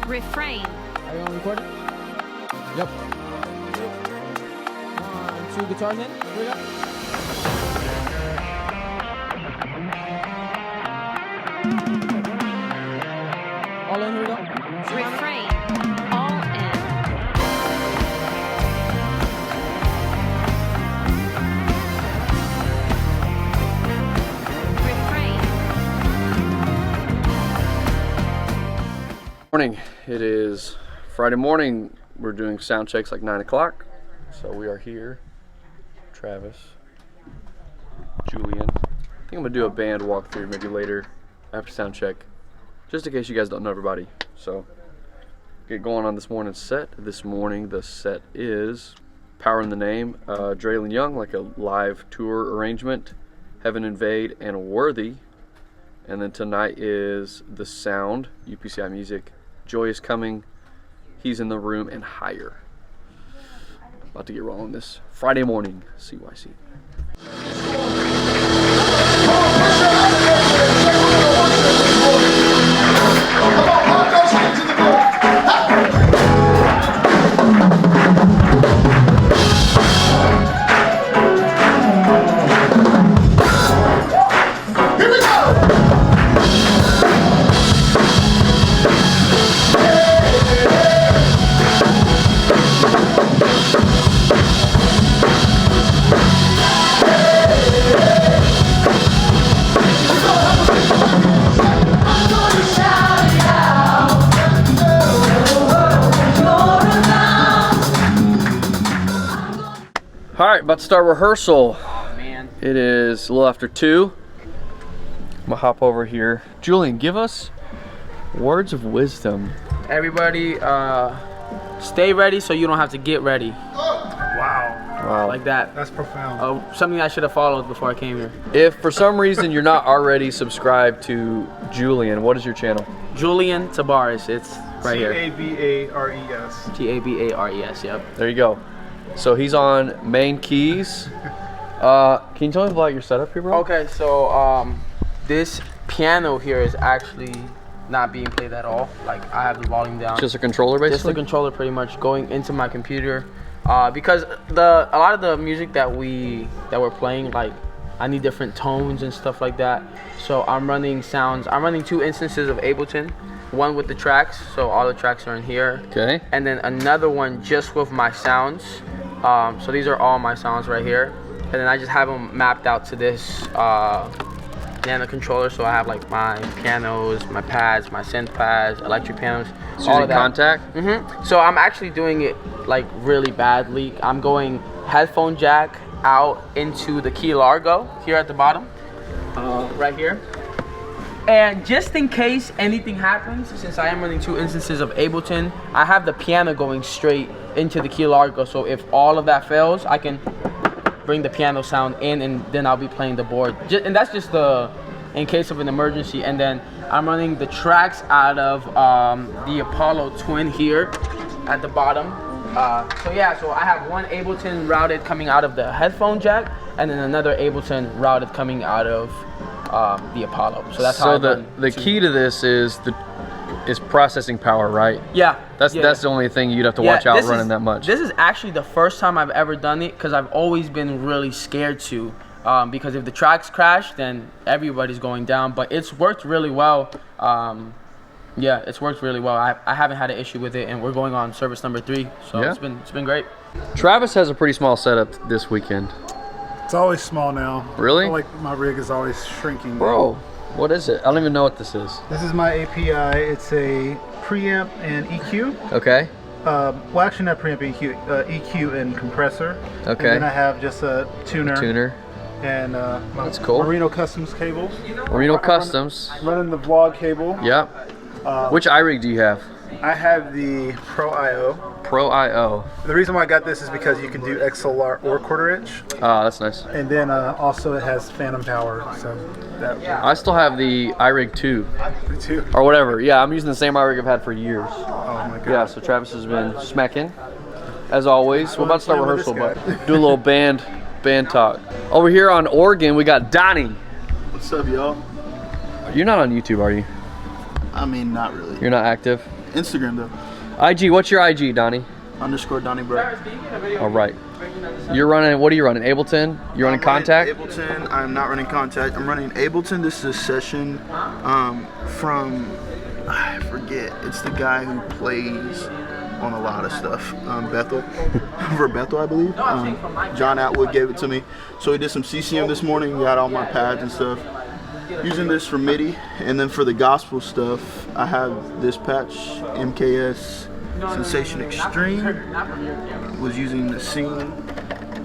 Refrain. Are you on recording? Yep. 1, 2 guitars in. Here we go. All in, here we go. Refrain. All in. Refrain. Morning. It is Friday morning. We're doing sound checks like 9 o'clock. So we are here. Travis, Julian. I think I'm gonna do a band walkthrough maybe later after sound check, just in case you guys don't know everybody. So get going on this morning's set. This morning the set is Power in the Name, Draylen Young, like a live tour arrangement, Heaven Invade, and Worthy. And then tonight is The Sound, UPCI Music, Joy is Coming, He's in the Room, and Higher. About to get rolling this Friday morning, CYC. All right, about to start rehearsal. Oh man. It is a little after 2. I'm gonna hop over here. Julian, give us words of wisdom. Everybody, stay ready so you don't have to get ready. Wow, Like that. that's profound. Something I should have followed before I came here. If for some reason you're not already subscribed to Julian, what is your channel? JulianTabares. It's right here. Tabares. Tabares. Yep. There you go. So he's on main keys. Can you tell me about your setup here, bro? Okay, so this piano here is actually not being played at all. Like I have the volume down. Just a controller, basically? Just a controller, pretty much going into my computer. Because a lot of the music that we're playing, like I need different tones and stuff like that. So I'm running sounds. I'm running 2 instances of Ableton. One with the tracks, so all the tracks are in here. Okay. And then another one just with my sounds. So these are all my sounds right here. And then I just have them mapped out to this nano controller. So I have like my pianos, my pads, my synth pads, electric pianos, So all using of that. contact? So I'm actually doing it like really badly. I'm going headphone jack out into the key largo here at the bottom, right here. And just in case anything happens, since I am running 2 instances of Ableton, I have the piano going straight into the key largo. So if all of that fails, I can bring the piano sound in, and then I'll be playing the board. And that's just in case of an emergency. And then I'm running the tracks out of the Apollo Twin here at the bottom. So yeah, so I have one Ableton routed coming out of the headphone jack, and then another Ableton routed coming out of the Apollo. So that's how the key to this is processing power, right? Yeah. That's the only thing you'd have to watch out running that much. This is actually the first time I've ever done it, because I've always been really scared to. Because if the tracks crash, then everybody's going down. But it's worked really well. Yeah, it's worked really well. I haven't had an issue with it, and we're going on service number 3, so Yeah. it's been great. Travis has a pretty small setup this weekend. It's always small now. Really? I feel like my rig is always shrinking. Bro, what is it? I don't even know what this is. This is my API. It's a preamp and EQ. Okay. Well, actually not preamp, EQ and compressor. Okay. And then I have just a tuner. And my That's cool. Merino Customs cables. Merino Customs. Running the vlog cable. Yep. Which iRig do you have? I have the Pro IO. Pro IO. The reason why I got this is because you can do XLR or quarter inch. Ah, that's nice. And then also it has phantom power. So that I still have the iRig 2. too. Or whatever. Yeah, I'm using the same iRig I've had for years. Oh my god. Yeah, so Travis has been smacking, as always. We're about to start Playing with rehearsal, this but do a little band talk. Over here on organ, we got Donnie. What's up, y'all? You're not on YouTube, are you? I mean, not really. You're not active? Instagram, though. IG, what's your IG, Donnie? _ Donnie Bro. All right. You're running, what are you running? Ableton? You're running Contact? Ableton. I'm not running Contact. I'm running Ableton. This is a session from, I forget. It's the guy who plays on a lot of stuff. Bethel. For Bethel, I believe. John Atwood gave it to me. So we did some CCM this morning. Got all my pads and stuff. Using this for MIDI. And then for the gospel stuff, I have this patch, MKS Sensation Extreme. Was using the scene,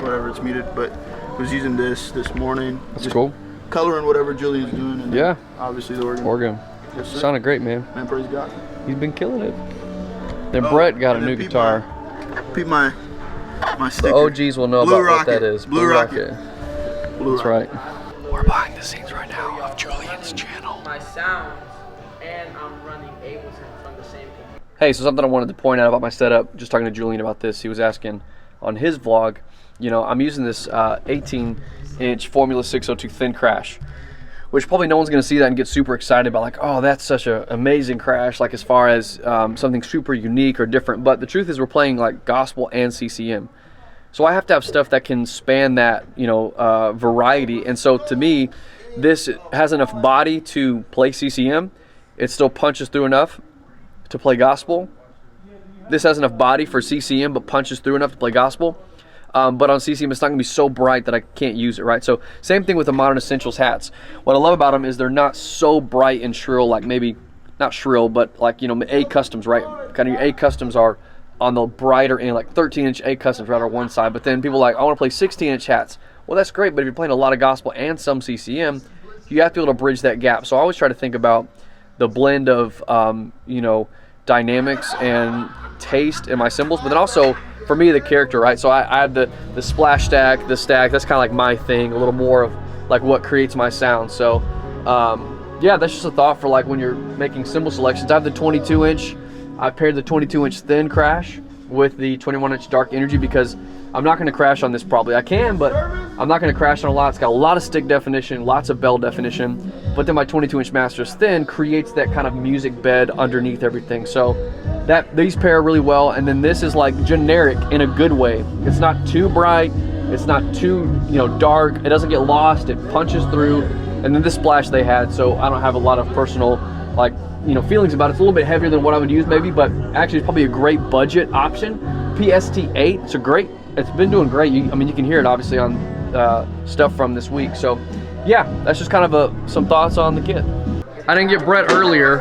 whatever it's muted, but was using this morning. That's just cool. Coloring whatever Julian's doing. And yeah. Obviously the organ. Organ. Yes, sir. Sounded great, man. Man, praise God. He's been killing it. Then Brett got a new guitar. Peep my sticker. The OGs will know Blue about Rocket. what that is. Blue Rocket. That's right. We're behind the scenes right now of Julian's channel. My sounds, and I'm running Ableton from the same computer. Hey, so something I wanted to point out about my setup, just talking to Julian about this, he was asking on his vlog, you know, I'm using this 18-inch Formula 602 thin crash, which probably no one's going to see that and get super excited about, like, oh, that's such an amazing crash, like as far as something super unique or different. But the truth is we're playing like gospel and CCM. So I have to have stuff that can span that, you know, variety. And so to me, this has enough body to play CCM. It still punches through enough to play gospel. This has enough body for CCM, but punches through enough to play gospel. But on CCM, it's not going to be so bright that I can't use it, right? So same thing with the Modern Essentials hats. What I love about them is they're not so bright and shrill, like maybe, not shrill, but like, you know, A Customs, right? Kind of your A Customs are on the brighter end, like 13-inch A Customs right on one side. But then people are like, I want to play 16-inch hats. Well, that's great, but if you're playing a lot of gospel and some CCM, you have to be able to bridge that gap. So I always try to think about the blend of, you know, dynamics and taste in my cymbals, but then also for me the character, right? So I have the splash stack, the stack, that's kind of like my thing, a little more of like what creates my sound. So yeah, that's just a thought for like when you're making cymbal selections. I have the 22-inch, I paired the 22-inch thin crash with the 21-inch dark energy because I'm not going to crash on this probably. I can, but I'm not going to crash on a lot. It's got a lot of stick definition, lots of bell definition, but then my 22-inch Masters thin creates that kind of music bed underneath everything. So that these pair really well, and then this is like generic in a good way. It's not too bright, it's not too, you know, dark, it doesn't get lost, it punches through, and then this splash they had, so I don't have a lot of personal, like, you know, feelings about it. It's a little bit heavier than what I would use maybe, but actually it's probably a great budget option. PST8, it's a great, it's been doing great. I mean, you can hear it obviously on stuff from this week. So yeah, that's just kind of some thoughts on the kit. I didn't get Brett earlier.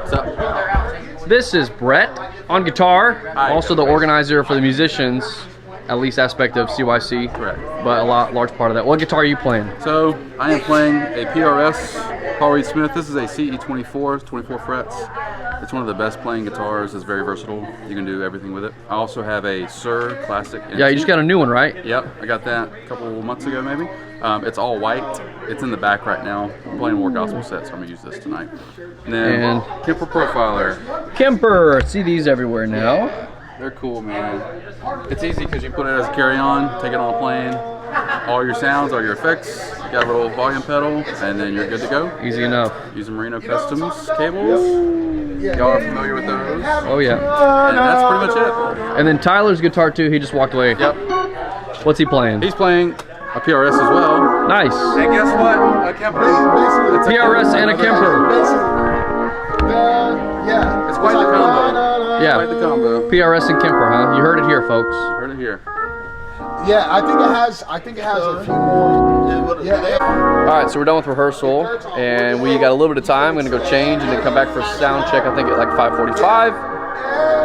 So this is Brett on guitar, also the organizer for the musicians, at least aspect of CYC. Correct. But a large part of that. What guitar are you playing? So I am playing a PRS Paul Reed Smith. This is a CE24, 24 frets. It's one of the best playing guitars. It's very versatile. You can do everything with it. I also have a Sir Classic. Yeah, you just got a new one, right? Yep, I got that a couple months ago maybe. It's all white. It's in the back right now. I'm playing more gospel sets, so I'm gonna use this tonight. And then Kemper Profiler. Kemper, see these everywhere now. They're cool, man. It's easy because you put it as a carry-on, take it on a plane. All your sounds, all your effects. You got a little volume pedal, and then you're good to go. Easy enough. Using Merino Customs cables. Y'all are familiar with those. Oh yeah. And that's pretty much it. And then Tyler's guitar too, he just walked away. Yep. What's he playing? He's playing a PRS as well. Nice. And guess what? A Kemper. It's a PRS and a Kemper. Yeah. It's quite the combo. Yeah. Quite the combo. PRS and Kemper, huh? You heard it here, folks. Heard it here. Yeah, I think it has a few more. Yeah. All right, so we're done with rehearsal, and we got a little bit of time. I'm gonna go change and then come back for sound check. I think at like 5:45,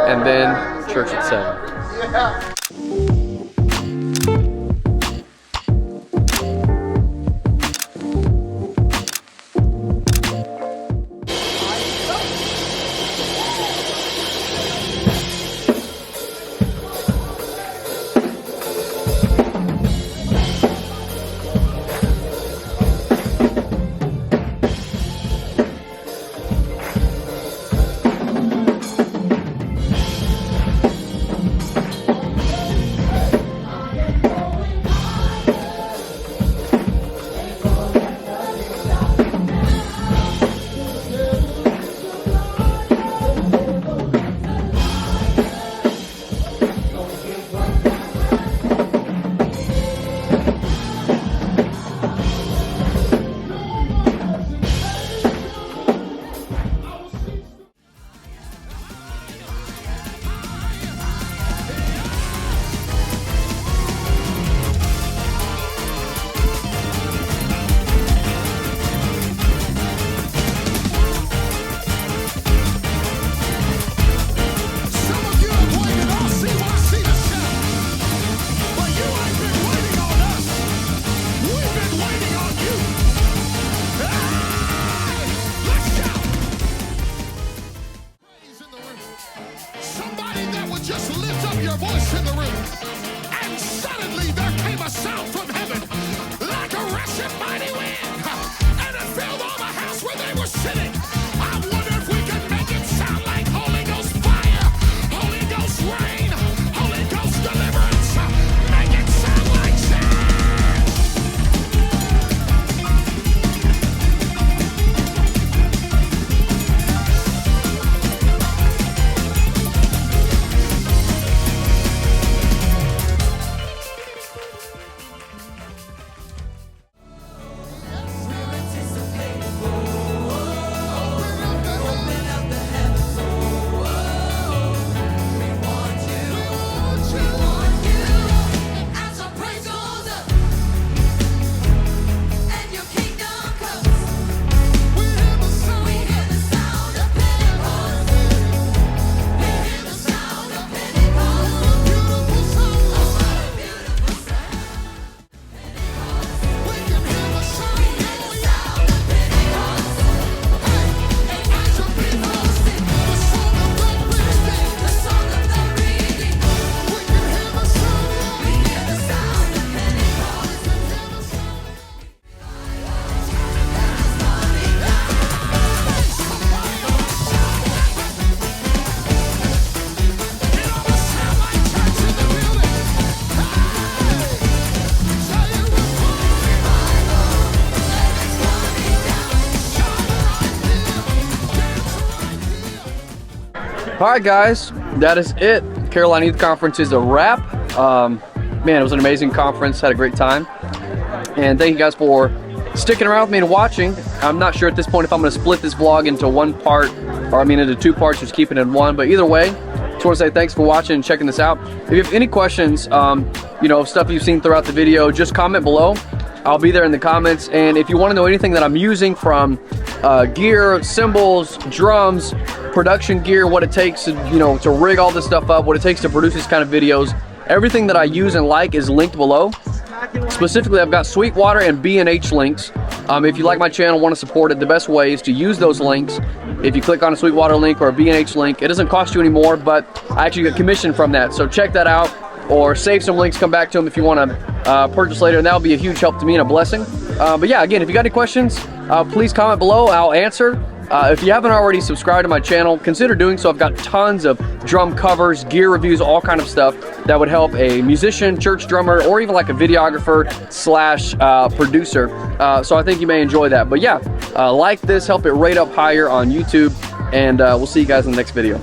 and then church at 7. Yeah. All right, guys, that is it. Carolina Youth Conference is a wrap. Man, it was an amazing conference. Had a great time. And thank you guys for sticking around with me and watching. I'm not sure at this point if I'm going to split this vlog into one part, or I mean into two parts, just keep it in one. But either way, just want to say thanks for watching and checking this out. If you have any questions, you know, stuff you've seen throughout the video, just comment below. I'll be there in the comments. And if you want to know anything that I'm using, from gear, cymbals, drums, production gear, what it takes to, you know, to rig all this stuff up, what it takes to produce this kind of videos, everything that I use and like is linked below. Specifically, I've got Sweetwater and B&H links. If you like my channel, want to support it, the best way is to use those links. If you click on a Sweetwater link or a B&H link, it doesn't cost you anymore, but I actually get commission from that. So check that out, or save some links, come back to them if you want to purchase later, and that'll be a huge help to me and a blessing. But yeah, again, if you got any questions, please comment below. I'll answer. If you haven't already subscribed to my channel, consider doing so. I've got tons of drum covers, gear reviews, all kind of stuff that would help a musician, church drummer, or even like a videographer slash producer. So I think you may enjoy that. But yeah, like this, help it rate up higher on YouTube, and we'll see you guys in the next video.